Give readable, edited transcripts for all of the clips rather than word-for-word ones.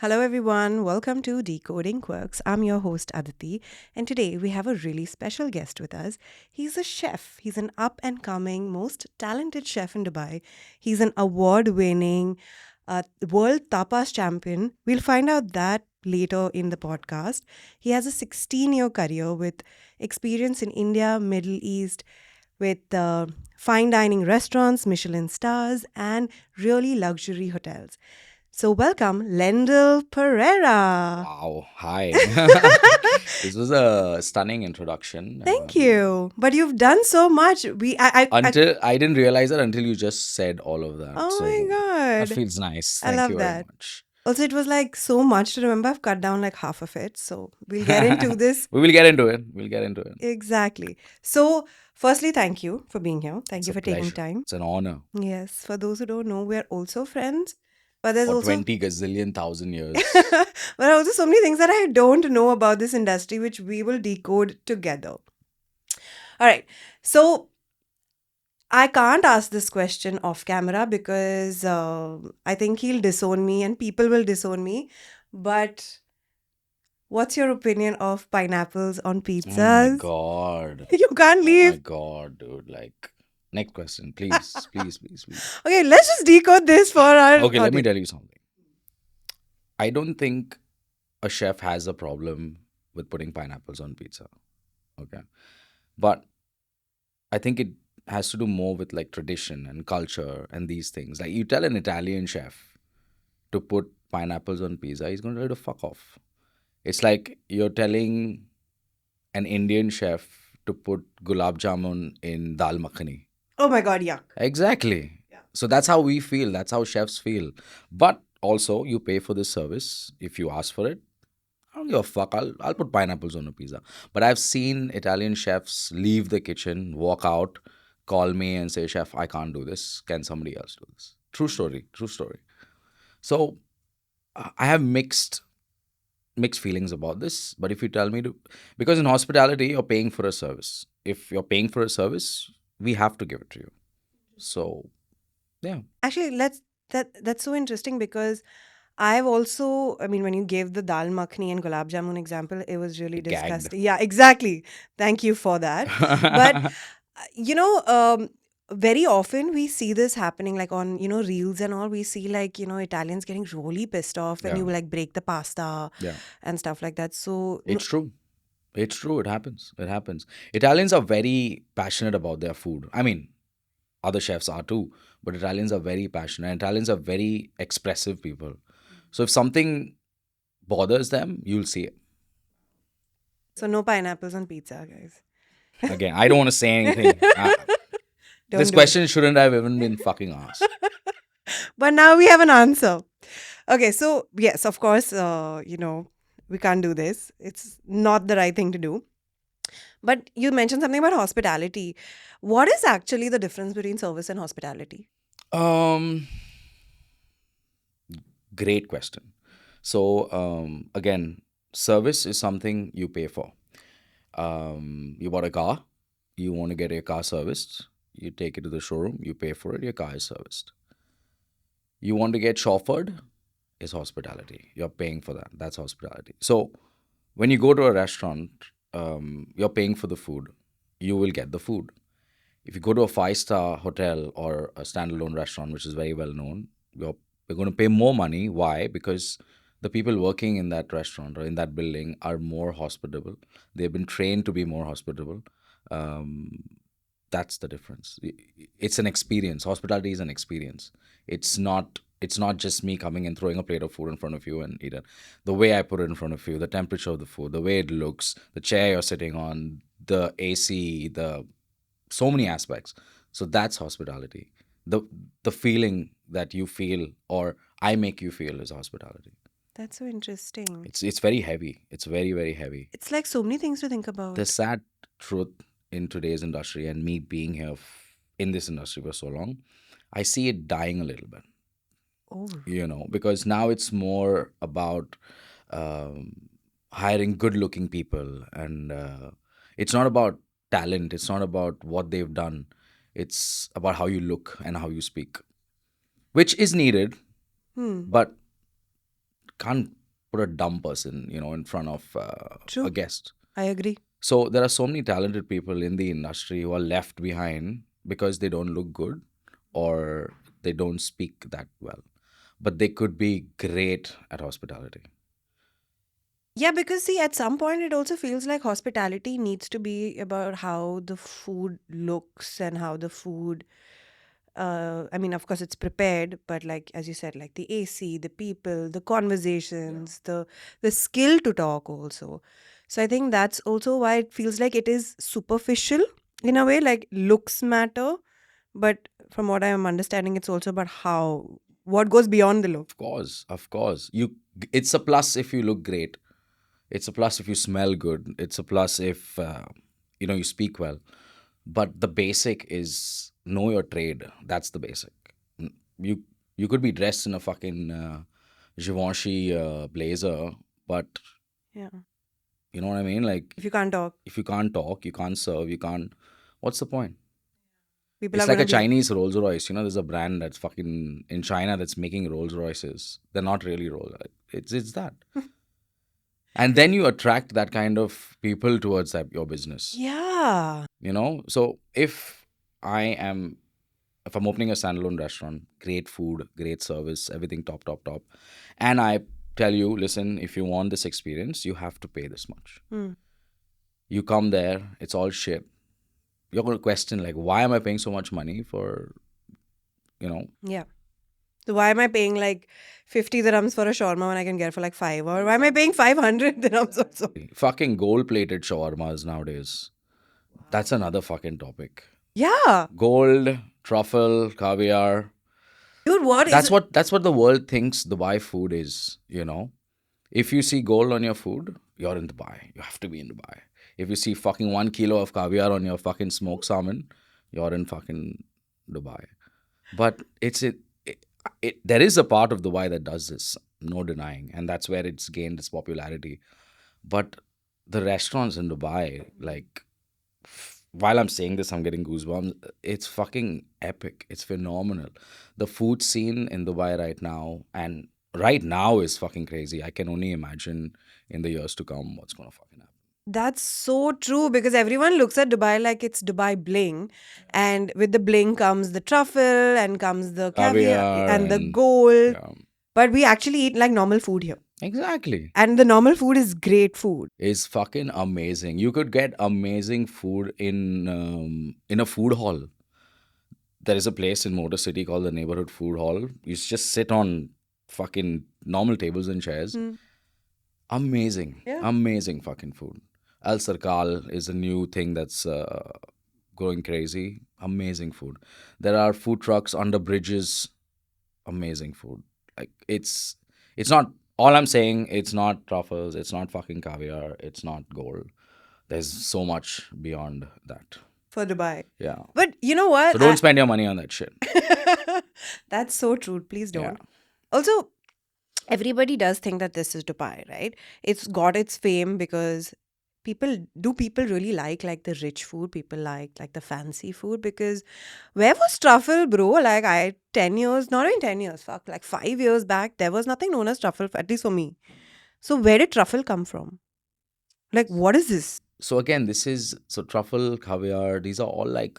Hello, everyone. Welcome to Decoding Quirks. I'm your host, Aditi, and today we have a really special guest with us. He's a chef. He's an up and coming, most talented chef in Dubai. He's an award winning world tapas champion. We'll find out that later in the podcast. He has a 16-year career with experience in India, Middle East, with fine dining restaurants, Michelin stars, and really luxury hotels. So, welcome, Lendl Pereira. Wow. Hi. This was a stunning introduction. Thank you. But you've done so much. Until I didn't realize that until you just said all of that. Oh So my that God. feels nice. I Thank love you very that. much. Also, it was like so much to remember. I've cut down like half of it. So, we'll get into this. We will get into it. We'll get into it. Exactly. So, firstly, thank you for being here. Thank It's you a for taking pleasure. time. It's an honor. Yes. For those who don't know, we're also friends. But there's For also 20 gazillion thousand years. but there are also so many things that I don't know about this industry, which we will decode together. All right. So I can't ask this question off camera because I think he'll disown me and people will disown me. But what's your opinion of pineapples on Oh my pizzas? God. You can't Oh my leave. God, dude. Like, next question, please. Please, please, please. Okay, let's just decode this for our Okay, let me audience. tell you something. I don't think a chef has a problem with putting pineapples on pizza. Okay. But I think it has to do more with like tradition and culture and these things. Like you tell an Italian chef to put pineapples on pizza, he's going to tell you to fuck off. It's like you're telling an Indian chef to put gulab jamun in dal makhani. Oh my God, yuck. Exactly. Yeah. So that's how we feel. That's how chefs feel. But also, you pay for this service if you ask for it. I don't give a fuck. I'll put pineapples on a pizza. But I've seen Italian chefs leave the kitchen, walk out, call me and say, Chef, I can't do this. Can somebody else do this? True story. True story. So I have mixed feelings about this. But if you tell me to, because in hospitality, you're paying for a service. If you're paying for a service, we have to give it to you. So yeah. Actually, that's so interesting because I've also, I mean, when you gave the dal makhani and gulab jamun example, it was really Gagged. disgusting. Yeah, exactly. Thank you for that. But you know, very often we see this happening like on, reels and all. We see like, Italians getting really pissed off when Yeah. you like break the pasta Yeah. and stuff like that. So, It's true. It's true. It happens. It happens. Italians are very passionate about their food. I mean, other chefs are too, but Italians are very passionate. Italians are very expressive people. So if something bothers them, you'll see it. so no pineapples on pizza, guys. Again, I don't want to say anything. Don't This do it. question shouldn't have even been fucking asked. But now we have an answer. Okay, so yes, of course, we can't do this. It's not the right thing to do. But you mentioned something about hospitality. What is actually the difference between service and hospitality? Um, Great question. So again, service is something you pay for. You bought a car, you want to get your car serviced, you take it to the showroom, you pay for it, your car is serviced. You want to get chauffeured, is hospitality. You're paying for that. That's hospitality. So when you go to a restaurant, you're paying for the food. You will get the food. If you go to a five-star hotel or a standalone restaurant, which is very well known, you're going to pay more money. Why? Because the people working in that restaurant or in that building are more hospitable. They've been trained to be more hospitable. Um, that's the difference. It's an experience. Hospitality is an experience. It's not just me coming and throwing a plate of food in front of you and eat it. The way I put it in front of you, the temperature of the food, the way it looks, the chair you're sitting on, the AC, the so many aspects. So that's hospitality. The feeling that you feel or I make you feel is hospitality. That's so interesting. It's very heavy. It's very, very heavy. It's like so many things to think about. The sad truth in today's industry and me being here in this industry for so long, I see it dying a little bit. Oh, Because now it's more about hiring good looking people and it's not about talent, it's not about what they've done, it's about how you look and how you speak, which is needed, hmm. but can't put a dumb person, in front of a True. guest. I agree. So there are so many talented people in the industry who are left behind because they don't look good or they don't speak that well. But they could be great at hospitality. Yeah, because see, at some point, it also feels like hospitality needs to be about how the food looks and how the food. I mean, of course, it's prepared, but like as you said, like the AC, the people, the conversations, the skill to talk also. So I think that's also why it feels like it is superficial in a way. Like looks matter, but from what I am understanding, it's also about how what goes beyond the look. Of course, of course. It's a plus if you look great. It's a plus if you smell good. It's a plus if you speak well. But the basic is know your trade. That's the basic. N- You you could be dressed in a fucking Givenchy blazer, but Yeah, you know what I mean. Like if you can't talk, if you can't talk, you can't serve, you can't. What's the point? people are It's like gonna a be like, Chinese Rolls Royce. There's a brand that's fucking in China that's making Rolls Royces. They're not really Rolls. It's that. And then you attract that kind of people towards your business. yeah. So if I'm opening a standalone restaurant, great food, great service, everything top, top, top, and I tell you, listen, if you want this experience, you have to pay this much. Hmm. You come there, it's all shit. You're going to question, like, why am I paying so much money for, you know, Yeah. So why am I paying like 50 dirhams for a shawarma when I can get it for like five? Or why am I paying 500 dirhams also? fucking gold plated shawarmas nowadays? That's another fucking topic. Yeah. Gold, truffle, caviar. Dude, what is That's it? what that's what the world thinks Dubai food is. If you see gold on your food, you're in Dubai. You have to be in Dubai. If you see fucking 1 kilo of caviar on your fucking smoked salmon, you're in fucking Dubai. But there is a part of Dubai that does this, no denying, and that's where it's gained its popularity. But the restaurants in Dubai, like, while I'm saying this, I'm getting goosebumps. It's fucking epic. It's phenomenal. The food scene in Dubai right now is fucking crazy. I can only imagine in the years to come what's gonna fucking happen. That's so true because everyone looks at Dubai like it's Dubai bling. And with the bling comes the truffle and comes the caviar Caviar and the and gold. yeah, But we actually eat like normal food here. exactly. And the normal food is great food. Is fucking amazing. You could get amazing food in a food hall. There is a place in Motor City called the Neighborhood Food Hall. You just sit on fucking normal tables and chairs. Hmm. Amazing, Yeah. amazing fucking food. Al Sarkal is a new thing that's going crazy. Amazing food. There are food trucks under bridges. Amazing food. Like it's not. All I'm saying, it's not truffles. It's not fucking caviar. It's not gold. There's so much beyond that. For Dubai. Yeah. But you know So what? don't spend your money on that shit. That's so true. Please Yeah. don't. Also, everybody does think that this is Dubai, right? It's got its fame because people really like the rich food? People like the fancy food because where was truffle, bro? Like 10 years, not even 10 years, fuck, like 5 years back, there was nothing known as truffle, at least for me. So where did truffle come from? Like, what is this? So again, truffle, caviar. These are all like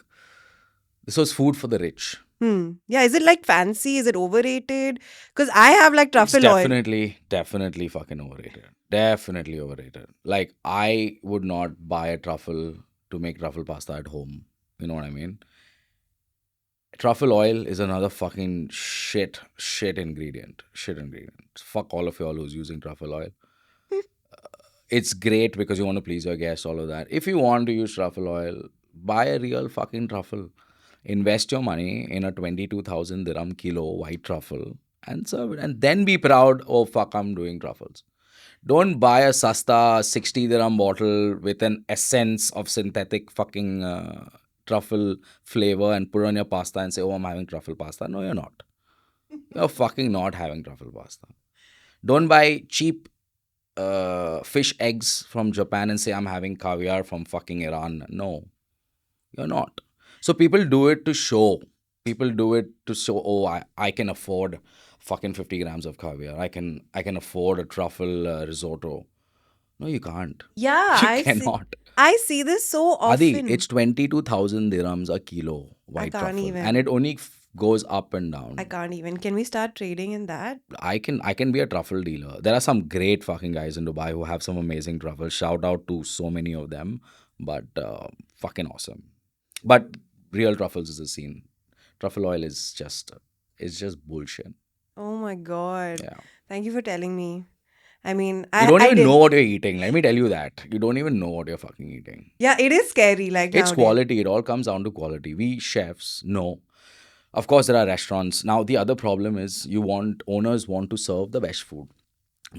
this was food for the rich. Yeah, is it like fancy? Is it overrated? Because I have like It's truffle oil. definitely fucking overrated. Definitely overrated. Like, I would not buy a truffle to make truffle pasta at home. You know what I mean? Truffle oil is another fucking shit ingredient. Shit ingredient. Fuck all of y'all who's using truffle oil. It's great because you want to please your guests, all of that. If you want to use truffle oil, buy a real fucking truffle. Invest your money in a 22,000 dirham kilo white truffle and serve it. And then be proud, oh fuck, I'm doing truffles. Don't buy a sasta 60 dirham bottle with an essence of synthetic fucking truffle flavor and put it on your pasta and say, oh, I'm having truffle pasta. No, you're not. You're fucking not having truffle pasta. Don't buy cheap fish eggs from Japan and say, I'm having caviar from fucking Iran. No, you're not. So people do it to show. People do it to show, oh, I can afford fucking 50 grams of caviar. I can afford a truffle risotto. No, you can't. Yeah, You cannot. I see this so Adi, often. it's 22,000 dirhams a kilo I white can't truffle, and even. it only goes up and I down. can't even. Can we start trading in that? I can be a truffle dealer. There are some great fucking guys in Dubai who have some amazing truffles. Shout out to so many of them, but fucking awesome. But real truffles is a scene. Truffle oil is just it's just bullshit. Oh my God. Yeah. Thank you for telling me. I mean, You don't I even know did. what you're eating. Let me tell you that. You don't even know what you're fucking eating. Yeah, it is scary like It's nowadays. quality. It all comes down to quality. We chefs know. Of course, there are restaurants. Now, the other problem is owners want to serve the best food.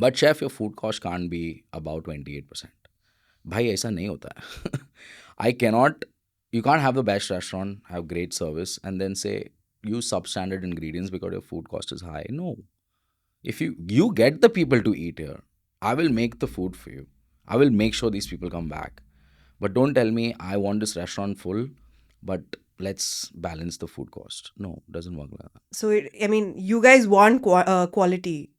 But chef, your food cost can't be about 28%. भाई ऐसा नहीं होता है. I cannot, you can't have the best restaurant, have great service, and then say use substandard ingredients because your food cost is high. No. If you get the people to eat here, I will make the food for you. I will make sure these people come back. But don't tell me I want this restaurant full, but let's balance the food cost. No, doesn't work like that. So, I mean, you guys want quality,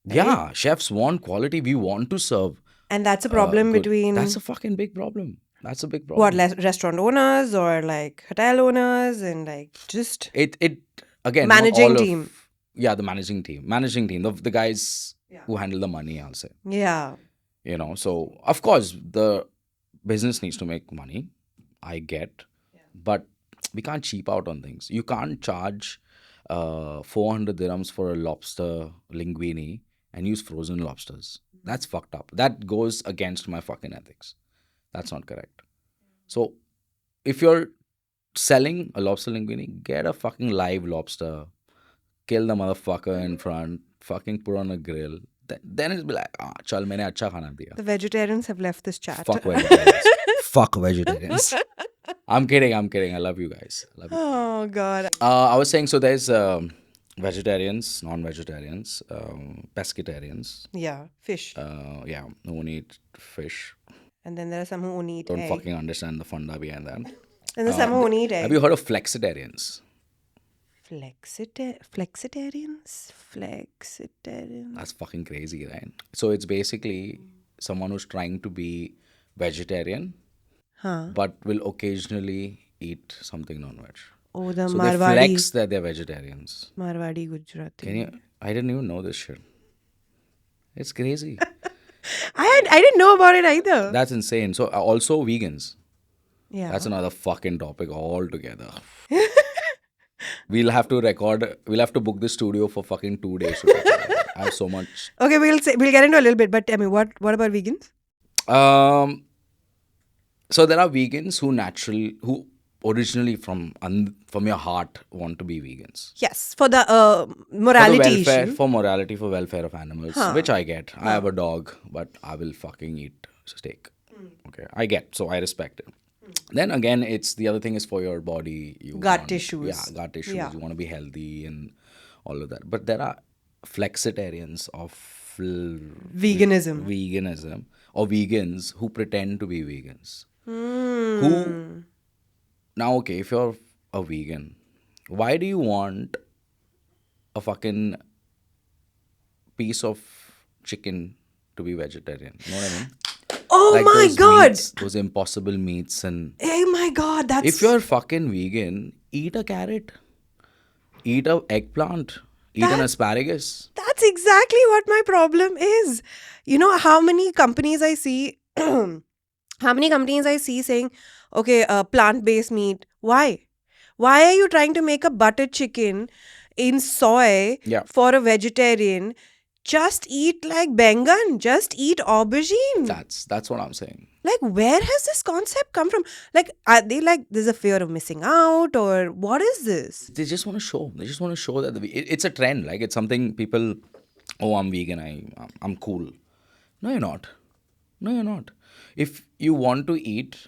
right? Yeah, chefs want quality. We want to serve And that's a problem good. That's between a fucking big problem. That's a big what, problem. restaurant owners or like hotel owners and like just It again not managing all team. of yeah the managing team the guys who handle the money. I'll say Yeah. so of course the business needs to make money. I get, but we can't cheap out on things. You can't charge 400 dirhams for a lobster linguine and use frozen lobsters. That's fucked up. That goes against my fucking ethics. That's not correct. So if you're selling a lobster linguine, get a fucking live lobster, kill the motherfucker in front, fucking put on a grill. Then it'll be like, chal, maine acha khana diya. The vegetarians have left this chat. Fuck vegetarians. Fuck vegetarians. I'm kidding. I love you guys. Love you. Oh God. I was saying, so there's vegetarians, non-vegetarians, pescatarians. Yeah, fish. Yeah, no one eat fish. And then there are some who only eat Don't egg. fucking understand the funda behind that. And there's some who only eat egg. Have you heard of flexitarians? Flexitarians? Flexitarians? That's fucking crazy, right? So it's basically someone who's trying to be vegetarian, Huh. but will occasionally eat something non-veg. Oh, the So they Marwadi. flex that they're vegetarians. Marwadi Gujarati. Can you? I didn't even know this shit. It's crazy. I didn't know about it either. That's insane. So also vegans. Yeah. That's another fucking topic altogether. We'll have to book the studio for fucking 2 days to talk about it. I have so much. Okay, we'll get into a little bit, but tell me what about vegans? So there are vegans who originally from your heart want to be vegans. Yes, for the morality issue. For morality, for welfare of animals, which I get. I have a dog, but I will fucking eat steak. Okay, I get, so I respect it. Then again, it's the other thing is for your body. Gut issues. Yeah, gut issues. Yeah. You want to be healthy and all of that. But there are flexitarians of Veganism. or vegans who pretend to be vegans. Hmm. Who now, okay, if you're a vegan, why do you want a fucking piece of chicken to be vegetarian? You know what I mean? Oh Like my those God. meats, those impossible meats. And Oh my God. That's if you're fucking vegan, eat a carrot, eat a eggplant, eat an asparagus. That's exactly what my problem is. You know how many companies I see saying, okay, plant-based meat. Why? Why are you trying to make a butter chicken in soy Yeah. for a vegetarian? Just eat like bengan. Just eat aubergine. That's what I'm saying. Like, where has this concept come from? Like, are they like, there's a fear of missing out, or what is this? They just want to show. They just want to show that it's a trend. Like it's something people. Oh, I'm vegan. I'm cool. No, you're not. No, you're not. If you want to eat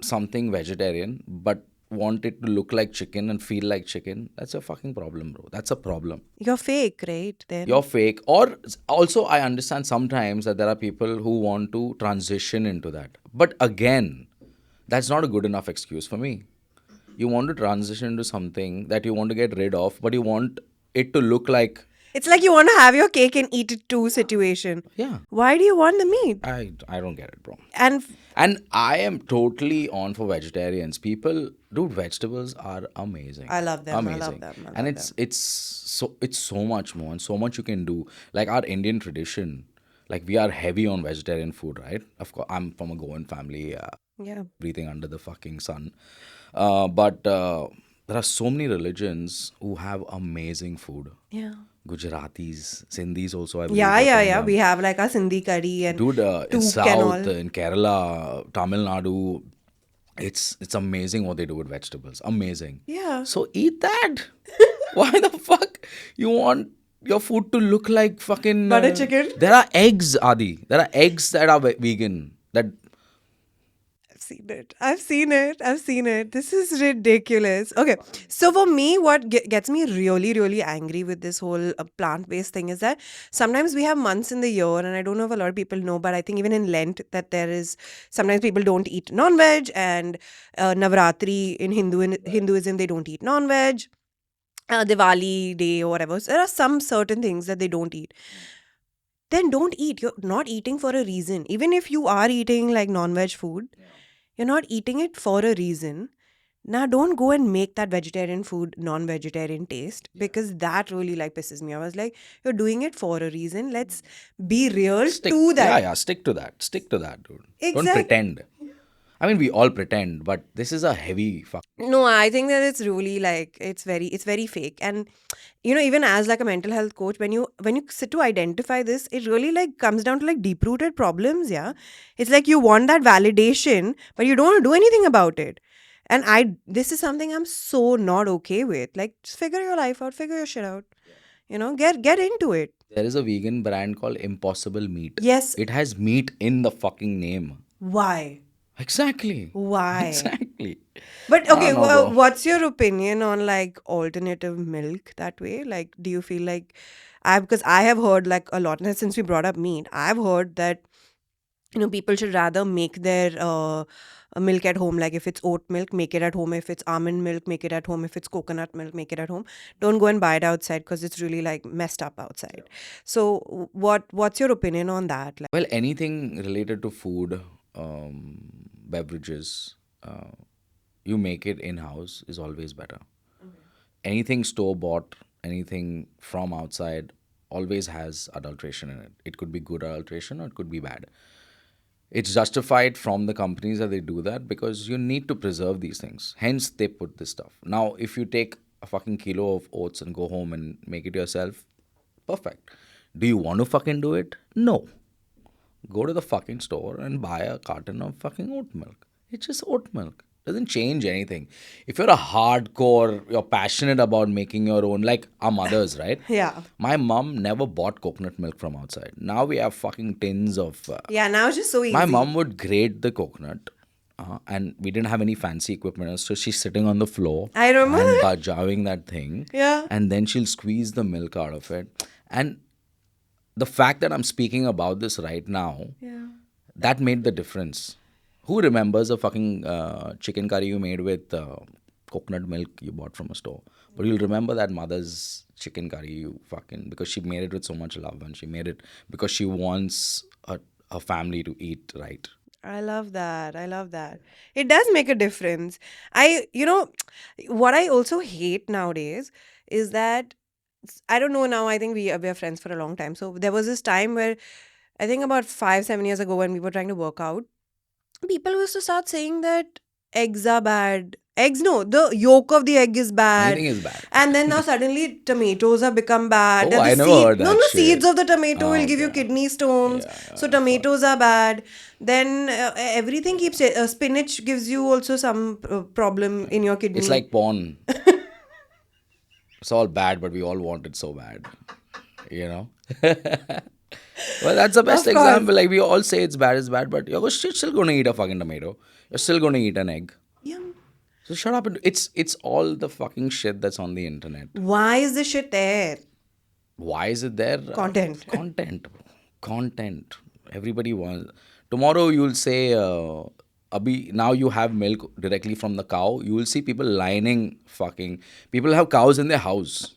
something vegetarian, but want it to look like chicken and feel like chicken, that's a fucking problem, bro. That's a problem. You're fake, right? Then You're fake. Or also, I understand sometimes that there are people who want to transition into that. But again, that's not a good enough excuse for me. You want to transition into something that you want to get rid of, but you want it to look like It's like you want to have your cake and eat it too situation. Yeah, Why do you want the meat? I don't get it, bro. And And I am totally on for vegetarians. People, dude, vegetables are amazing. I love them. I love Amazing. them. I And love them. it's so much more and so much you can do. Like our Indian tradition, like we are heavy on vegetarian food, right? Of course, I'm from a Goan family, Yeah. breathing under the fucking sun. But there are so many religions who have amazing food. Yeah. Gujaratis, Sindhis also, I believe Yeah, they're yeah, from yeah. them. We have like a Sindhi curry and Dude, in took and South, all. in Kerala, Tamil Nadu, it's amazing what they do with vegetables. Amazing. Yeah. So eat that. Why the fuck you want your food to look like fucking? Butter chicken. There are eggs, Adi. There are eggs that are vegan. That I've seen it. I've seen it. I've seen it. This is ridiculous. Okay. So, for me, what gets me really, really angry with this whole plant based thing is that sometimes we have months in the year, and I don't know if a lot of people know, but I think even in Lent, that there is sometimes people don't eat non veg, and Navratri in Hinduism, they don't eat non veg. Diwali day or whatever. So there are some certain things that they don't eat. Then don't eat. You're not eating for a reason. Even if you are eating like non veg food, you're not eating it for a reason. Now, don't go and make that vegetarian food non-vegetarian taste because that really like pisses me off. I was like, you're doing it for a reason. Let's be real stick. to Yeah, that. yeah. Stick to that. Stick to that, dude. Don't Exact. pretend. I mean, we all pretend, but this is a heavy fuck. No, I think that it's really like it's very fake. And even as like a mental health coach, when you sit to identify this, it really like comes down to like deep rooted problems. Yeah, it's like you want that validation, but you don't want to do anything about it. And this is something I'm so not okay with. Like, just figure your life out, figure your shit out. Get into it. There is a vegan brand called Impossible Meat. Yes. It has meat in the fucking name. Why? Exactly. Why? Exactly. But I okay, don't know, bro. what's your opinion on like alternative milk that way? Like, do you feel like because I have heard like a lot, and since we brought up meat, I've heard that people should rather make their milk at home. Like if it's oat milk, make it at home. If it's almond milk, make it at home. If it's coconut milk, make it at home. Don't go and buy it outside because it's really like messed up outside. So what's your opinion on that? Like, Well, anything related to food, beverages, you make it in house is always better. Anything store bought, anything from outside, always has adulteration in it. It could be good adulteration or it could be bad. It's justified from the companies that they do that because you need to preserve these things. Hence, they put this stuff. Now, if you take a fucking kilo of oats and go home and make it yourself, perfect. Do you want to fucking do it? No. Go to the fucking store and buy a carton of fucking oat milk. It's just oat milk. Doesn't change anything. If you're a hardcore, you're passionate about making your own, like our mothers, right? yeah. My mom never bought coconut milk from outside. Now we have fucking tins of. Yeah, now it's just so easy. My mom would grate the coconut, and we didn't have any fancy equipment, so she's sitting on the floor I remember and that. bajawing that thing, Yeah. and then she'll squeeze the milk out of it. And the fact that I'm speaking about this right now, Yeah. that made the difference. Who remembers a fucking chicken curry you made with coconut milk you bought from a store? But you'll remember that mother's chicken curry you fucking, because she made it with so much love and she made it because she wants a family to eat right. I love that. I love that. It does make a difference. What I also hate nowadays is that I don't know now. I think we are friends for a long time. So there was this time where I think about 5-7 years ago when we were trying to work out, people used to start saying that eggs are bad. Eggs, no, the yolk of the egg is bad. Anything is bad. And then now suddenly tomatoes have become bad. Oh, And I the never heard that No, no, shit. seeds of the tomato Oh, will give you okay. kidney stones. Yeah, So tomatoes are bad. Then everything keeps spinach gives you also some problem in your kidney. It's like porn. It's all bad, but we all want it so bad. You know? Well, that's the best Of course. example. Like, we all say it's bad, but you're still going to eat a fucking tomato. You're still going to eat an egg. Yeah. So shut up. It's all the fucking shit that's on the internet. Why is this shit there? Why is it there? Content. Content. Bro. Content. Everybody wants. Tomorrow you'll say, Abhi, now you have milk directly from the cow. You will see people lining fucking. People have cows in their house.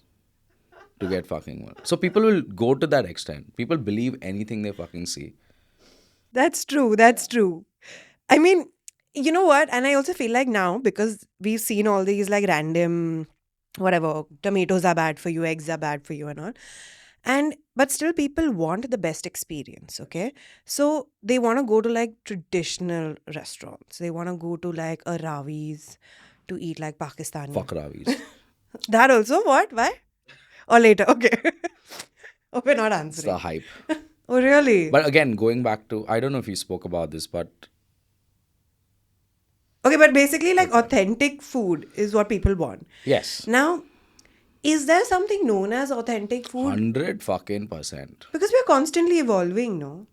to get fucking one. So people will go to that extent. People believe anything they fucking see. That's true. That's true. I mean, you know what? And I also feel like now, because we've seen all these like random, whatever, tomatoes are bad for you, eggs are bad for you, and all. And but still, people want the best experience. Okay, so they want to go to like traditional restaurants. They want to go to like a Ravi's to eat like Pakistani. Fuck Ravis. That also what? Why? Or later? Okay. Oh, we're not It's the answering. hype. Oh, really? But again, going back to, I don't know if you spoke about this, but Okay, but basically, like okay. authentic food is what people want. Yes, Now, is there something known as authentic food? 100 fucking percent. Because we're constantly evolving, no?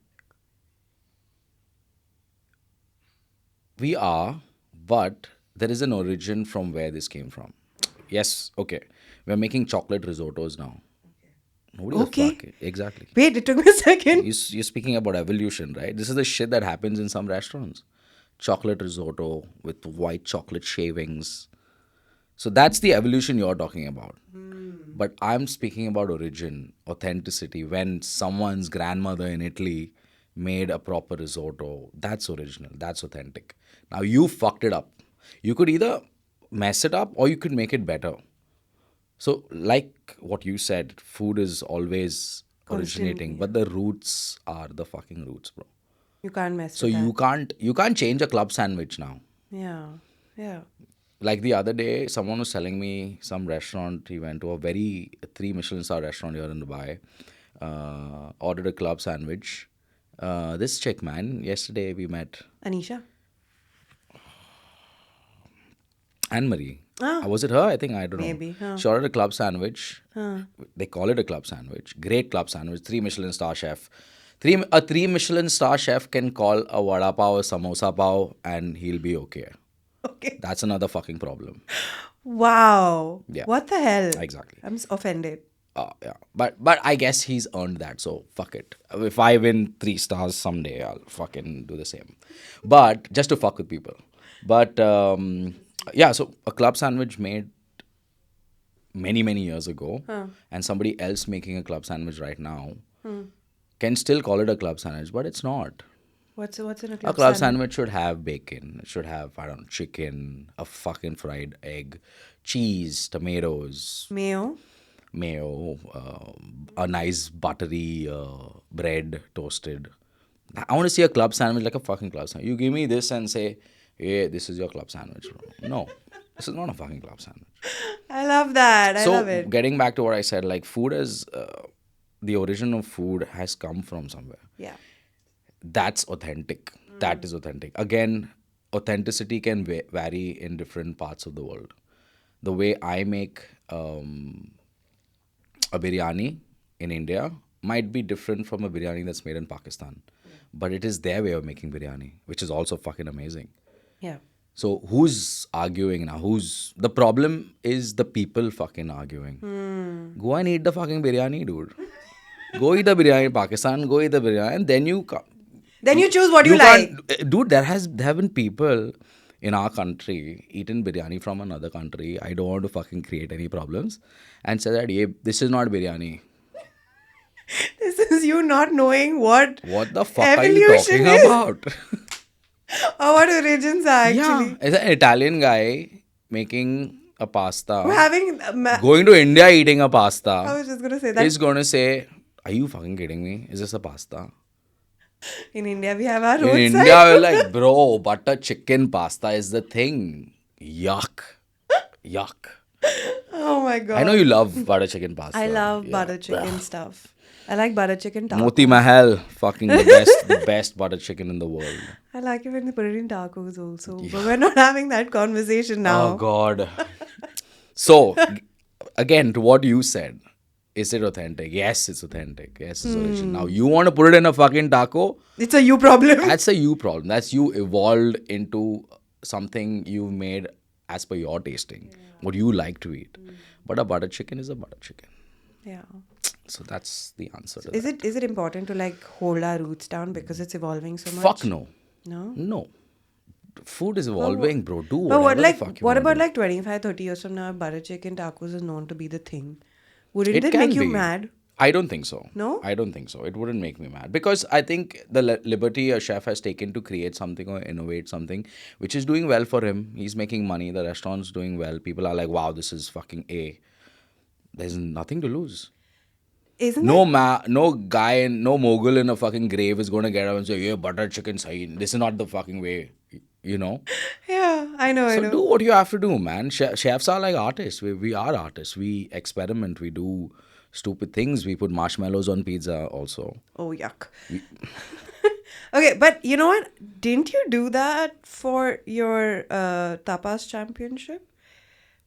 We are, but there is an origin from where this came from. Yes, okay. We're making chocolate risottos now. Nobody the Okay. fuck. Exactly. Wait, it took me a second. You're speaking about evolution, right? This is the shit that happens in some restaurants. Chocolate risotto with white chocolate shavings. So that's the evolution you're talking about. But I'm speaking about origin, authenticity. When someone's grandmother in Italy made a proper risotto, that's original, that's authentic. Now you fucked it up. You could either mess it up or you could make it better. So, like what you said, food is always originating, Constantly. but the roots are the fucking roots, bro. You can't mess So with that. you can't change a club sandwich now. Yeah. Yeah. Like the other day, someone was telling me some restaurant. He went to a very three Michelin star restaurant here in Dubai. Ordered a club sandwich. This chick, man, yesterday we met Anisha? Anne Marie. Ah, Was it her? I think I don't know. maybe. Huh. She ordered a club sandwich. Huh. They call it a club sandwich. Great club sandwich. Three Michelin star chef. A three Michelin star chef can call a vada pav, a samosa pav, and he'll be okay. Okay. That's another fucking problem. Wow. Yeah. What the hell? Exactly. I'm offended. Yeah, but I guess he's earned that, so fuck it. If I win 3 stars someday, I'll fucking do the same. But just to fuck with people. But yeah, so a club sandwich made many years ago, and somebody else making a club sandwich right now can still call it a club sandwich, but it's not. What's in a A club club sandwich? sandwich should have bacon. It should have, I don't know, chicken, a fucking fried egg, cheese, tomatoes, Mayo? mayo, a nice buttery bread toasted. I want to see a club sandwich like a fucking club sandwich. You give me this and say, hey, this is your club sandwich, bro. No, this is not a fucking club sandwich. I love that. I So, love it. getting back to what I said, like food is, the origin of food has come from somewhere. Yeah. That's authentic. That is authentic. Again, authenticity can vary in different parts of the world. The way I make a biryani in India might be different from a biryani that's made in Pakistan. But it is their way of making biryani, which is also fucking amazing. Yeah. So who's arguing now? The problem is the people fucking arguing. Go and eat the fucking biryani, dude. Go eat the biryani in Pakistan, go eat the biryani, and then Then you choose what you can't, like. dude. There have been people in our country eaten biryani from another country. I don't want to fucking create any problems, and say that, yeah, this is not biryani. This is you not knowing what What the fuck are you evolution talking is about? or what origins are actually. Yeah, it's an Italian guy making a pasta, We're having. going to India eating a I pasta. was just gonna say that He's gonna say, "Are you fucking kidding me? Is this a pasta?" in India we have our In roadside. India, we're like, bro, butter chicken pasta is the thing. Yuck. Yuck. Oh my god. I know you love butter chicken pasta. I love Yeah. butter chicken stuff. I like butter chicken tacos. Moti Mahal, fucking the best butter chicken in the world. I like it when they put it in tacos also. But we're not having that conversation now. Oh, God. So, again, to what you said, is it authentic? Yes, it's authentic. Yes, it's original. Now, you want to put it in a fucking taco? It's a you problem. That's a you problem. That's you evolved into something you made as per your tasting, what you like to eat. But a butter chicken is a butter chicken. Yeah. So that's the answer to Is that. it important to like hold our roots down because it's evolving so much? Fuck no. No? No. Food is evolving, bro. Do But whatever what the like fuck you what wanna about do. like 25, 30 years from now butter chicken tacos is known to be the thing? Wouldn't It it make can you be. mad? I don't think so. No? I don't think so. It wouldn't make me mad because I think the liberty a chef has taken to create something or innovate something, which is doing well for him. He's making money. The restaurant's doing well. People are like, wow, this is fucking A. There's nothing to lose. Isn't that? No guy and no mogul in a fucking grave is going to get up and say, yeah, butter chicken sahi. This is not the fucking way, you know? Yeah, I know, I So do know. what you have to do, man. Chefs are like artists. We are artists. We experiment. We do stupid things. We put marshmallows on pizza also. Oh, yuck. Okay, but you know what? Didn't you do that for your Tapas Championship?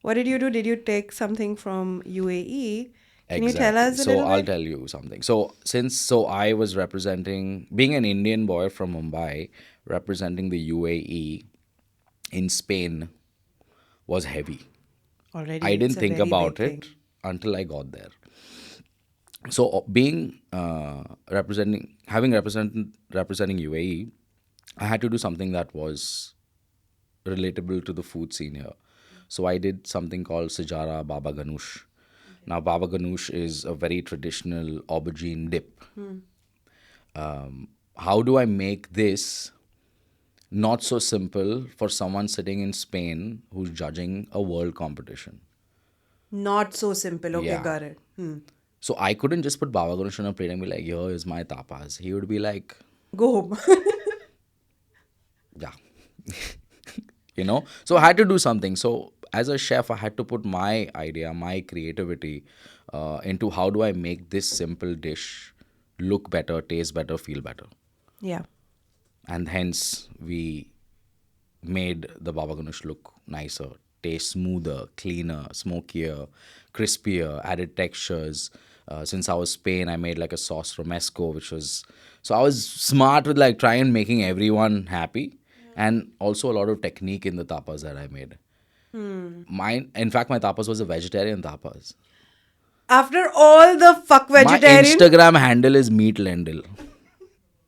What did you do? Did you take something from UAE? Can you tell Exactly. us a So little I'll bit? tell you something. So I was representing, being an Indian boy from Mumbai, representing the UAE in Spain was heavy. I Already, it's didn't a think very big about it thing. until I got there. So being representing UAE, I had to do something that was relatable to the food scene here. So I did something called Sijara Baba Ganoush. Now Baba Ganoush is a very traditional aubergine dip. How do I make this not so simple for someone sitting in Spain who's judging a world competition? Not so simple. Okay, Yeah. got it. So I couldn't just put Baba Ganoush on a plate and be like, here is my tapas. He would be like, Go home. yeah. So I had to do something. So as a chef, I had to put my idea, my creativity into how do I make this simple dish look better, taste better, feel better. Yeah. And hence we made the baba ganoush look nicer, taste smoother, cleaner, smokier, crispier, added textures. Since I was Spain, I made like a sauce romesco, which was so I was smart with like trying making everyone happy, and also a lot of technique in the tapas that I made. In fact, my tapas was a vegetarian tapas. After all the fuck My vegetarian Instagram handle is Meat Lendl.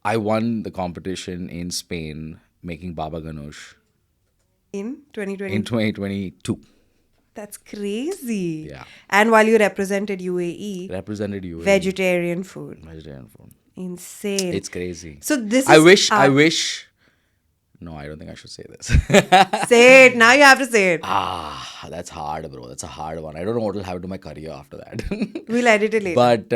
I won the competition in Spain making baba ganoush in in 2020. 2022. That's crazy. Yeah. And while you represented UAE, Represented UAE. vegetarian food. Vegetarian food. Insane. It's crazy. So this I is wish, I art. wish. No, I don't think I should say this. Say it. Now you have to say it. That's hard, bro. That's a hard one. I don't know what will happen to my career after that. We'll edit it later. But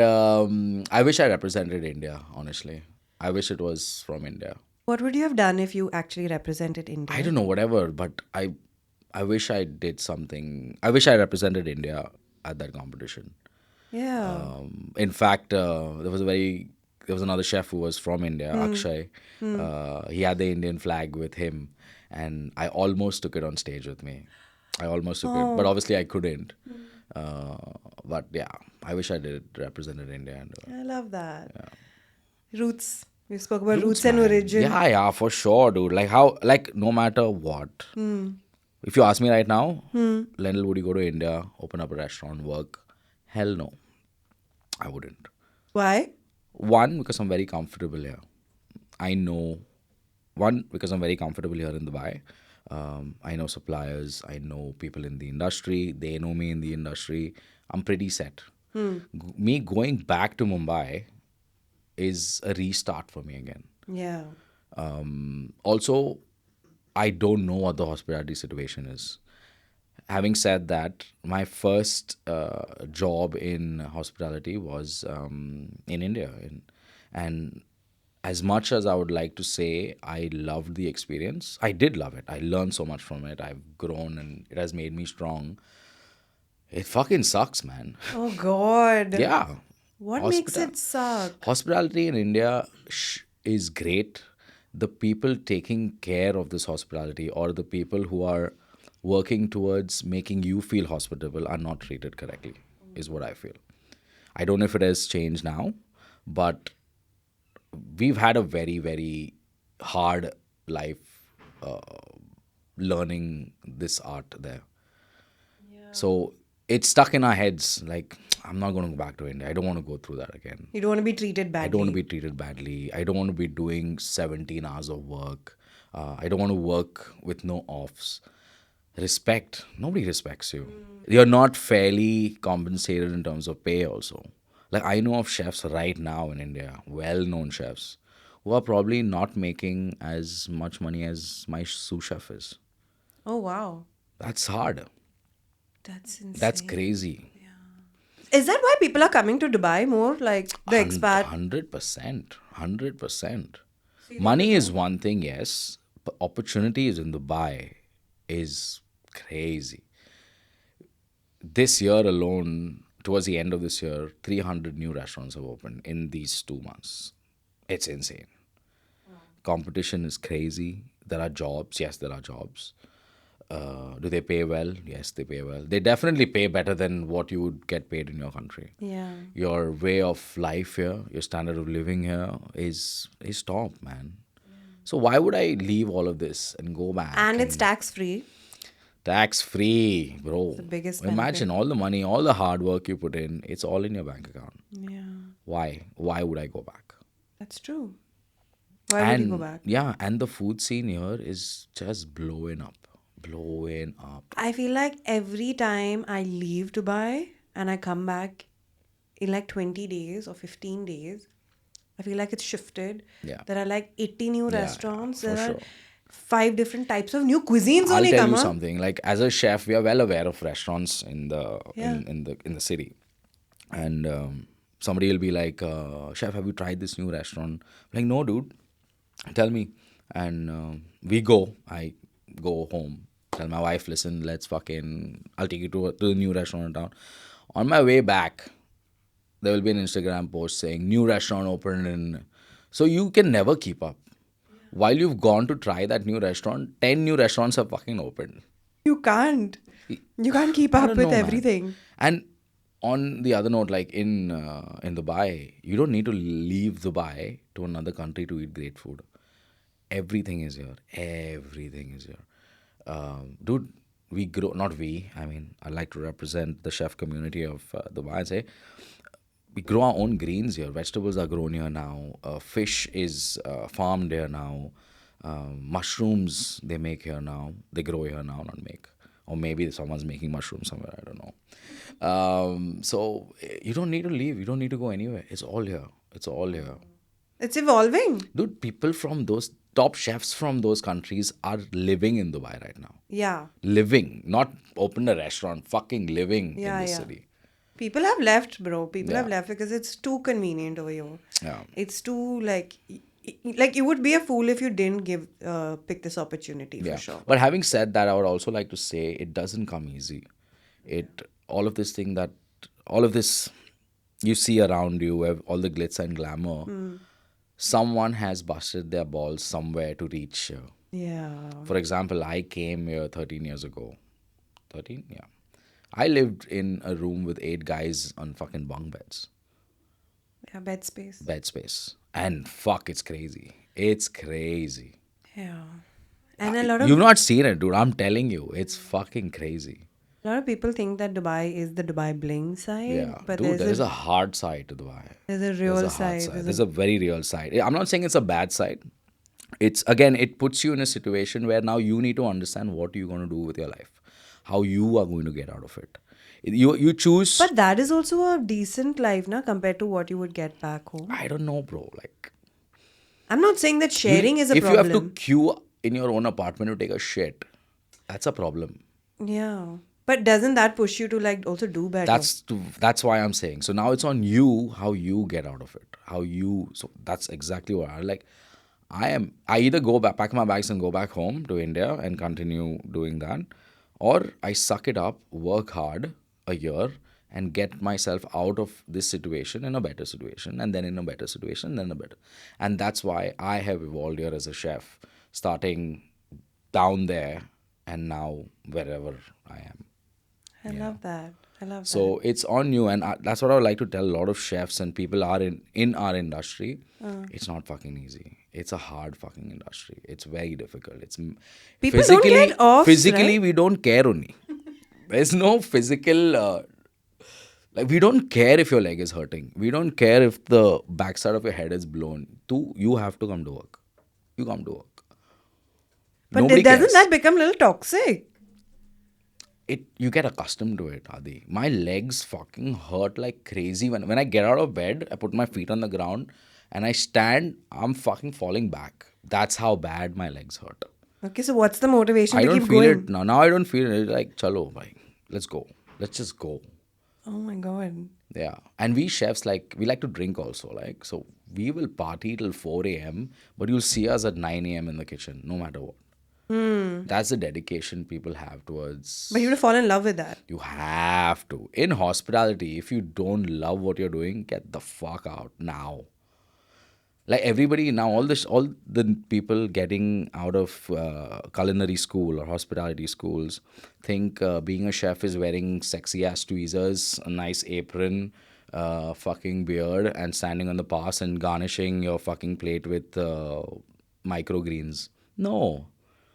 I wish I represented India, honestly. I wish it was from India. What would you have done if you actually represented I India? don't know, whatever, but I wish I did something. I wish I represented India at that competition. Yeah. In fact, there was another chef who was from India, Akshay. He had the Indian flag with him, and I almost took it on stage with me. I almost took it, but obviously I couldn't. But yeah, I wish I did represented India. And, I love that. Roots. We spoke about roots and man. origin. Yeah, for sure, dude. Like no matter what. If you ask me right now, Lendl, would you go to India, open up a restaurant, work? Hell no, I wouldn't. Why? One, because I'm very comfortable here. I know, one, because I'm very comfortable here in Dubai. I know suppliers, I know people in the industry, they know me in the industry. I'm pretty set. Me going back to Mumbai is a restart for me again. Yeah. Also, I don't know what the hospitality situation is. Having said that, my first job in hospitality was in India. And as much as I would like to say I loved the experience, I did love it. I learned so much from it. I've grown and it has made me strong. It fucking sucks, man. Oh God. Yeah. What makes it suck? Hospitality in India is great. The people taking care of this hospitality or the people who are working towards making you feel hospitable are not treated correctly, is what I feel. I don't know if it has changed now, but we've had a very, very hard life uh, learning this art there. So it's stuck in our heads like, I'm not going to go back to India. I don't want to go through that again. You don't want to be treated badly. I don't want to be treated badly. I don't want to be doing 17 hours of work. I don't want to work with no offs. Respect. Nobody respects you. You're not fairly compensated in terms of pay also. Like I know of chefs right now in India, well-known chefs, who are probably not making as much money as my sous chef is. Oh, wow. That's hard. That's That's insane. crazy. Is that why people are coming to Dubai more? Like the expat? 100%. 100%. So you think Money is Dubai? one thing, yes, but opportunities in Dubai is crazy. This year alone, towards the end of this year, 300 new restaurants have opened in these 2 months. It's insane. Competition is crazy. There are jobs. Yes, there are jobs. Do they pay well? Yes, they pay well. They definitely pay better than what you would get paid in your country. Yeah. Your way of life here, your standard of living here is top, man. So why would I leave all of this and go back And it's and tax free. tax free, The bro? biggest Imagine benefit. all the money, all the hard work you put in, it's all in your bank account. Yeah, Why? Why would I go back? that's true. Why would you go And back? yeah, and the food scene here is just blowing up. Blowing up. I feel like every time I leave Dubai and I come back in like 20 days or 15 days, I feel like it's shifted. Yeah. There are like 80 new Yeah, restaurants. for There are sure. 5 different types of new cuisines I'll only tell come you up. something. Like as a chef, we are well aware of restaurants in the Yeah. in the city, and somebody will be like, "Chef, have you tried this new restaurant?" I'm like, no, dude. Tell me, and we go. I go home. Tell my wife, listen, let's fucking. I'll take you to the new restaurant in town. On my way back, there will be an Instagram post saying new restaurant opened in. So you can never keep up. While you've gone to try that new restaurant, 10 new restaurants have fucking opened. You can't. You can't keep I up don't with know, man. everything. And on the other note, like in Dubai, you don't need to leave Dubai to another country to eat great food. Everything is here. Everything is here. Dude, we grow, not we, I mean, I like to represent the chef community of Dubai and say, we grow our own greens here. Vegetables are grown here now. Fish is farmed here now. Mushrooms they make here now. They grow here now, not make. Or maybe someone's making mushrooms somewhere. I don't know. So you don't need to leave. You don't need to go anywhere. It's all here. It's all here. It's evolving. Dude, people from those top chefs from those countries are living in Dubai right now. Yeah. Living, not opened a restaurant, fucking living in Yeah, this yeah. city. People have left, bro. People have Yeah. left because it's too convenient over here. Yeah. It's too like you would be a fool if you didn't give pick this opportunity for Yeah. sure. But having said that, I would also like to say it doesn't come easy. It all of this thing that all of this you see around you, all the glitz and glamour, someone has busted their balls somewhere to reach here. Yeah. For example, I came here 13 years ago. 13? Yeah. I lived in a room with 8 guys on fucking bunk beds, Yeah, bed space. bed space. And fuck, it's crazy. It's crazy. Yeah. And a lot You've of not seen it, dude. I'm telling you, it's fucking crazy. people think that Dubai is the Dubai bling side, Yeah, but dude, there is a hard side to Dubai. there's a There's real a hard side. side. There's a very real side. I'm not saying it's a bad side. It's again, it puts you in a situation where now you need to understand what you're going to do with your life, how you are going to get out of it. You choose. But that is also a decent life, na, compared to what you would get back home. I don't know, bro. Like I'm not saying that sharing is a if you have to problem. queue in your own apartment to take a shit, that's a problem. Yeah. But doesn't that push you to like also do better? That's why I'm saying. So now it's on you how you get out of it. How you so that's exactly what I like. I either go back, pack my bags and go back home to India and continue doing that, or I suck it up, work hard a year and get myself out of this situation in a better situation, and then in a better situation, then a better. And that's why I have evolved here as a chef, starting down there and now wherever I am. I love that. I love that. So it's on you, and that's what I would like to tell a lot of chefs and people are in our industry. It's not fucking easy. It's a hard fucking industry. It's very difficult. It's People don't get offs, physically right? we don't care only. There's no physical. Like we don't care if your leg is hurting. We don't care if the backside of your head is blown. You have to come to work. You come to work. But Nobody doesn't cares. that become a little toxic? you get accustomed to it, Adi. My legs fucking hurt like crazy when I get out of bed. I put my feet on the ground and I stand. I'm fucking falling back. That's how bad my legs hurt. Okay, so what's the motivation I to don't keep feel it going? now. Now I don't feel it. It's like, chalo, bhai, let's go. Let's just go. Oh my God. Yeah. And we chefs, like, we like to drink also. Like, so we will party till 4 a.m., but you'll see us at 9 a.m. in the kitchen, no matter what. That's the dedication people have But you towards. would fall in love with that. You have to. In hospitality, if you don't love what you're doing, get the fuck out now. Like everybody now, all the people getting out of culinary school or hospitality schools think being a chef is wearing sexy ass tweezers, a nice apron, fucking beard, and standing on the pass and garnishing your fucking plate with microgreens. No,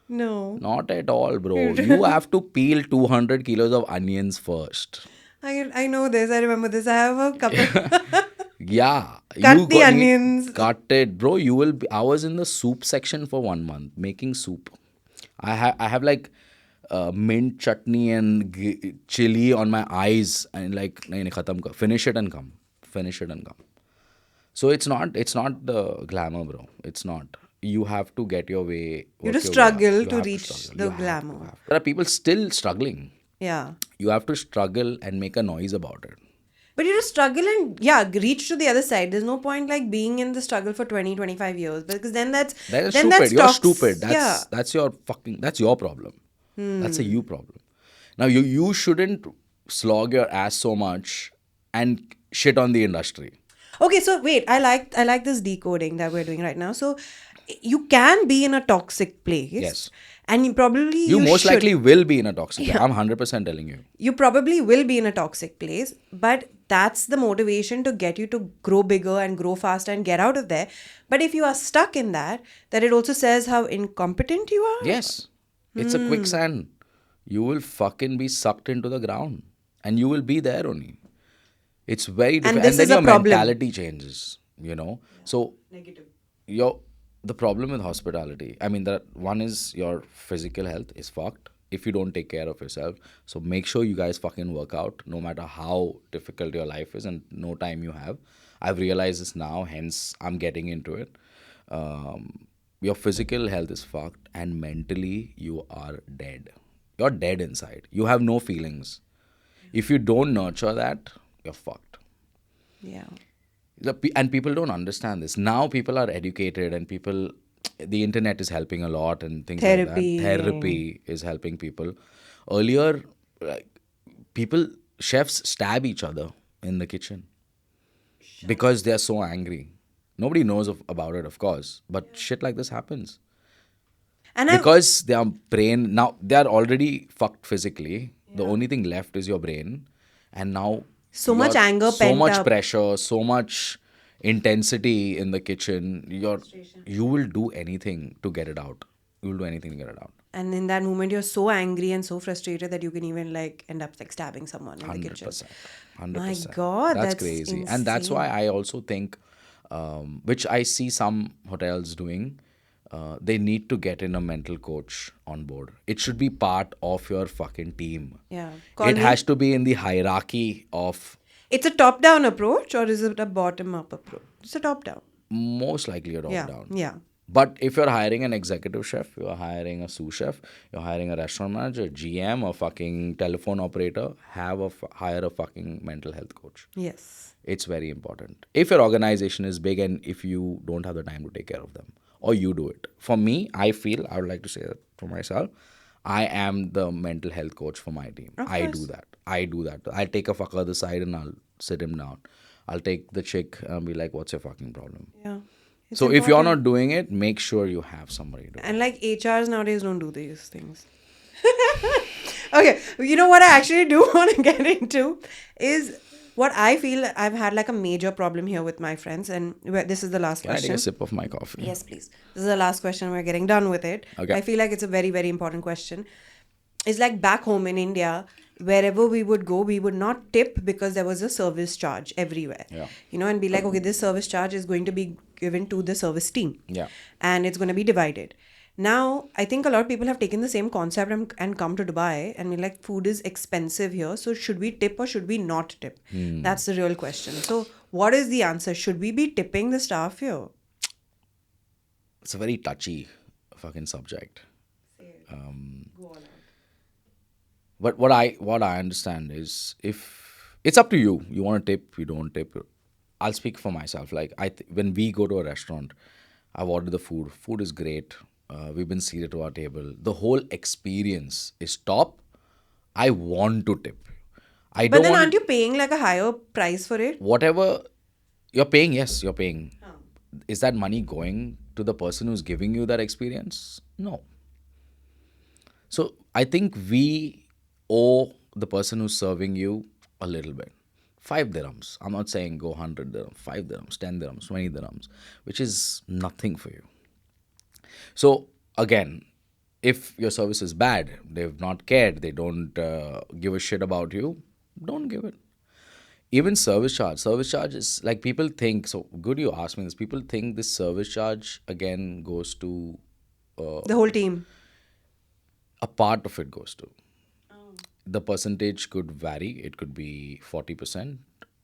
No. not at all, bro. You have to peel 200 kilos of onions first. I know this. I remember this. I have a couple. Yeah, Cut the need onions. cut it, bro. You will be. I was in the soup section for 1 month making soup. I have like mint chutney and chili on my eyes and like nahi, nahi, khatam kar. Finish it and come. So it's not the glamour, bro. It's not. You have to get your way. You have to Work your way up. struggle You to have to reach struggle. the You have to. glamour. There are people still struggling. Yeah. You have to struggle and make a noise about it. But you just struggle and, yeah, reach to the other side. There's no point like being in the struggle for 20, 25 years because then That's then stupid. that's You're tox- stupid. Yeah. That's your problem. That's a you problem. Now you shouldn't slog your ass so much and shit on the industry. Okay, so wait, I like this decoding that we're doing right now. So you can be in a toxic place. Yes. And You most should. likely will be in a toxic. I'm 100% telling you. You probably will be in a toxic place, but that's the motivation to get you to grow bigger and grow faster and get out of there. But if you are stuck in that it also says how incompetent you are. Yes. It's a quicksand. You will fucking be sucked into the ground. And you will be there only. It's very difficult. this And then is a your problem. mentality changes. So Negative. the problem with hospitality, I mean, that one is your physical health is fucked if you don't take care of yourself. So make sure you guys fucking work out no matter how difficult your life is and no time you have. I've realized this now, hence I'm getting into it. Your physical health is fucked and mentally you are dead. You're dead inside. You have no feelings. If you don't nurture that, you're fucked. Yeah. And people don't understand this. Now people are educated and the internet is helping a lot and things Therapy. like that. Therapy is helping people. Earlier, like, chefs stab each other in the kitchen because they're so angry. Nobody knows about it, of course, but shit like this happens. And Because their brain, now they're already fucked physically. The only thing left is your brain. And now So much anger so pent much up. pressure, so much intensity in the kitchen. You will do anything to get it out. You will do anything to get it out. And in that moment, you're so angry and so frustrated that you can even like end up like stabbing someone in the kitchen. 100%. 100%. My God, that's crazy. And that's why I also think, which I see some hotels doing, they need to get in a mental coach on board. It should be part of your fucking team. Yeah. It has to be in the hierarchy of It's a top-down approach or is it a bottom-up approach? It's a top-down. most likely a top Yeah. down. Yeah. But if you're hiring an executive chef, you're hiring a sous chef, you're hiring a restaurant manager, GM, a fucking telephone operator, hire a fucking mental health coach. Yes. It's very important. If your organization is big and if you don't have the time to take care of them, or you do it. For me, I would like to say that for myself, I am the mental health coach for my team. I do that. I'll take a fucker aside and I'll sit him down. I'll take the chick and be like, what's your fucking problem? Yeah. It's So if you're important. not doing it, make sure you have somebody to do it. And like HRs nowadays don't do these things. Okay, you know what I actually do want to get into is what I feel I've had like a major problem here with my friends, and this is the last Can I take question. a sip of my coffee? Yes, please. This is the last question. We're getting done with it. Okay. I feel like it's a very, very important question. It's like back home in India, wherever we would go, we would not tip because there was a service charge everywhere. Yeah. And be like, okay, this service charge is going to be given to the service team. Yeah. And it's going to be divided. Now, I think a lot of people have taken the same concept and come to Dubai and be like, food is expensive here. So, should we tip or should we not tip? That's the real question. So, what is the answer? Should we be tipping the staff here? It's a very touchy fucking subject. Go all out. But what I understand is, if it's up to you, you want to tip, you don't tip. I'll speak for myself. Like when we go to a restaurant, I've ordered the food. Food is great. We've been seated to our table. The whole experience is top. I want to tip. I But don't then, want aren't you paying like a higher price for it? whatever you're paying. Yes, you're paying. Oh. Is that money going to the person who's giving you that experience? No. So I think we owe the person who's serving you a little bit. 5 dirhams. I'm not saying go 100 dirhams, 5 dirhams, 10 dirhams, 20 dirhams, which is nothing for you. So again, if your service is bad, they've not cared, they don't give a shit about you, don't give it. Even service charge. Service charge is like, people think, so good you asked me this, people think this service charge again goes to, The whole team. a part of it goes to. The percentage could vary. It could be 40%,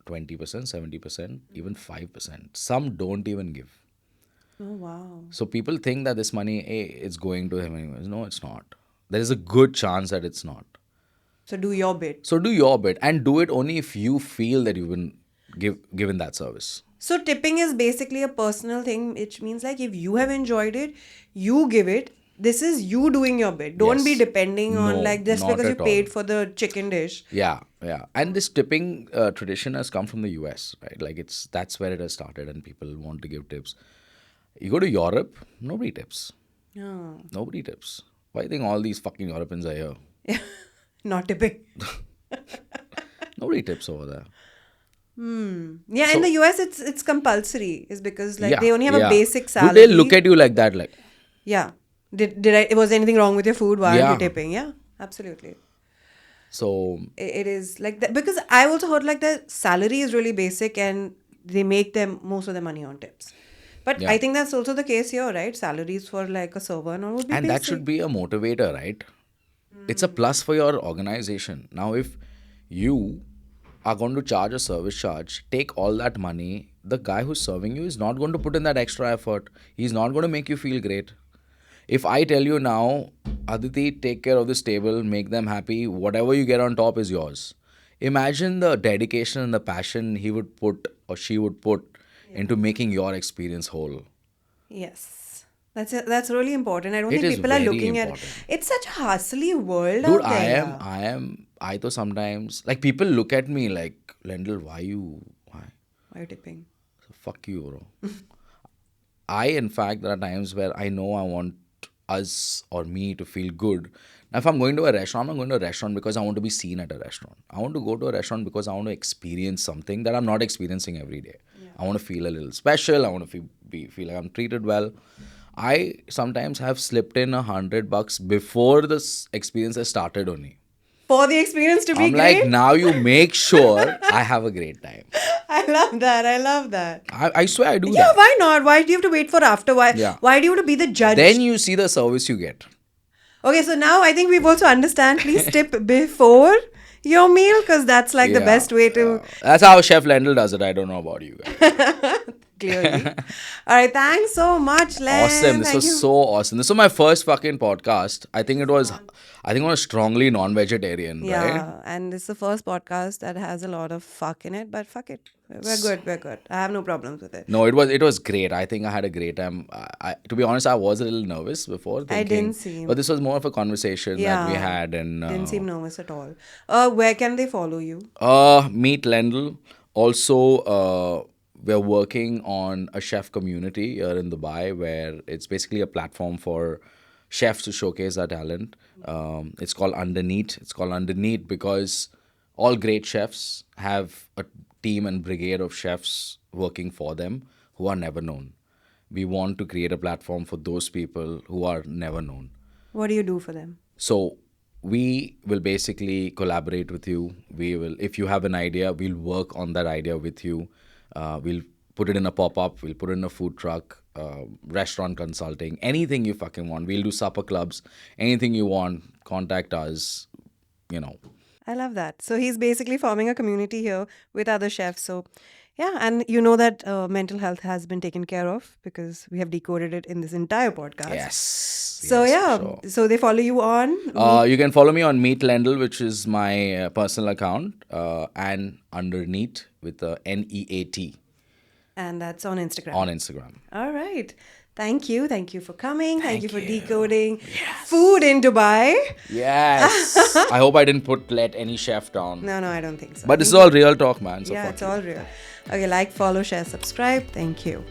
20%, 70%, even 5%. Some don't even give. Oh, wow. So people think that this money, hey, it's going to him anyways. No, it's not. There is a good chance that it's not. So, do your bit. So do your bit, and do it only if you feel that you've been given that service. So, tipping is basically a personal thing, which means like if you have enjoyed it, you give it. This is you doing your bit. Don't be Yes. depending on No, like just not because you at paid all. for the chicken dish. Yeah, yeah. And this tipping tradition has come from the US, right? Like that's where it has started, and people want to give tips. You go to Europe, nobody tips. Oh. Nobody tips. Why do you think all these fucking Europeans are here? Yeah. Not tipping. Nobody tips over there. Yeah, in the US it's compulsory. Is because like Yeah, they only have a yeah. basic Do salary. they look at you like that? Like, Yeah. Did I was anything wrong with your food? Why aren't Yeah. you tipping? Yeah, absolutely. so It is like that because I also heard like the salary is really basic and they make them most of the money on tips. But Yeah. I think that's also the case here, right? Salaries for like a server and all would be and that basic. should be a motivator, right? It's a plus for your organization. Now, if you are going to charge a service charge, take all that money. The guy who's serving you is not going to put in that extra effort. He's not going to make you feel great. If I tell you now, Aditi, take care of this table, make them happy, whatever you get on top is yours. Imagine the dedication and the passion he would put or she would put into making your experience whole. Yes. That's really important. I don't It think is people are very looking at important. it's such a hustly world Dude, out there. Yeah. I though sometimes, like, people look at me like, Lendl, why? Why are you tipping? Fuck you, bro. In fact, there are times where I know I want us or me to feel good. Now, if I'm going to a restaurant, I'm not going to a restaurant because I want to be seen at a restaurant. I want to go to a restaurant because I want to experience something that I'm not experiencing every day. I want to feel a little special. I want to feel like I'm treated well. I sometimes have slipped in $100 before this experience has started only. For the experience to be I'm great. like, now you make sure I have a great time. I love that. I love that. I swear I do Yeah, that. why not? Why do you have to wait for after? Why? Yeah. Why do you have to be the judge? Then you see the service you get. Okay, so now I think we've also understand. Please tip before your meal because that's like the Yeah, best way to That's how Chef Lendl does it. I don't know about you guys. clearly. All right, thanks so much, Len. Awesome. This Thank was you. so awesome. This was my first fucking podcast. I think it was strongly non-vegetarian, right? Yeah, and this is the first podcast that has a lot of fuck in it, but fuck it. We're good. We're good. I have no problems with it. No, it was great. I think I had a great time. To be honest, I was a little nervous before thinking, I didn't seem. but this was more of a conversation that we Yeah. had, and Didn't seem nervous at all. Where can they follow you? meet Lendl. Also, we're working on a chef community here in Dubai where it's basically a platform for chefs to showcase their talent. It's called Underneat. It's called Underneat because all great chefs have a team and brigade of chefs working for them who are never known. We want to create a platform for those people who are never known. What do you do for them? So we will basically collaborate with you. We will, if you have an idea, we'll work on that idea with you. We'll put it in a pop-up. We'll put it in a food truck. restaurant consulting, anything you fucking want. We'll do supper clubs, anything you want. Contact us. You know. I love that. So he's basically forming a community here with other chefs. So, yeah, and you know that mental health has been taken care of because we have decoded it in this entire podcast. Yes. So, yes, yeah, for sure. so they follow you on. You can follow me on Meet Lendl, which is my personal account, and Underneat with the NEAT And that's on Instagram. on Instagram. All right. Thank you. Thank you for coming. Thank you for you. decoding food in Dubai. Yes. I hope I didn't let any chef down. No, I don't think so. But this is all real talk, man. So Yeah, fuck it's you. all real. Okay, like, follow, share, subscribe. Thank you.